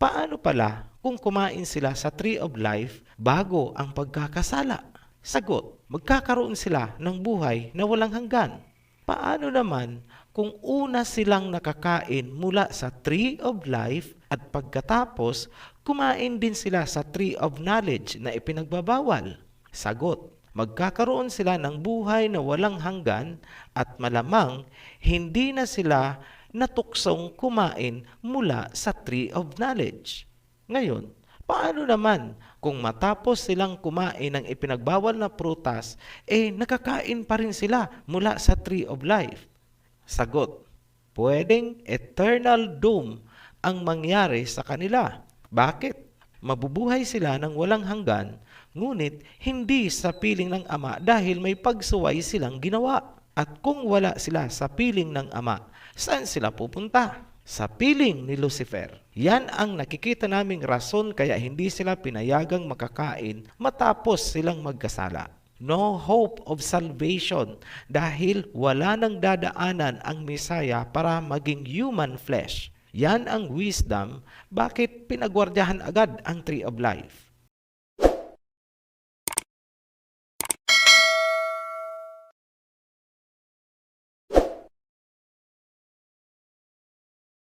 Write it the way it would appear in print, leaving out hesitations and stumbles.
Paano pala kung kumain sila sa Tree of Life bago ang pagkakasala? Sagot, magkakaroon sila ng buhay na walang hanggan. Paano naman kung una silang nakakain mula sa Tree of Life at pagkatapos kumain din sila sa Tree of Knowledge na ipinagbabawal? Sagot, magkakaroon sila ng buhay na walang hanggan at malamang hindi na sila natuksong kumain mula sa Tree of Knowledge. Ngayon, paano naman kung matapos silang kumain ng ipinagbawal na prutas, nakakain pa rin sila mula sa Tree of Life? Sagot, pwedeng eternal doom ang mangyari sa kanila. Bakit? Mabubuhay sila ng walang hanggan, ngunit hindi sa piling ng Ama dahil may pagsuway silang ginawa. At kung wala sila sa piling ng Ama, saan sila pupunta? Sa piling ni Lucifer. Yan ang nakikita naming rason kaya hindi sila pinayagang makakain matapos silang magkasala. No hope of salvation dahil wala nang dadaanan ang Messiah para maging human flesh. Yan ang wisdom bakit pinagwardyahan agad ang Tree of Life.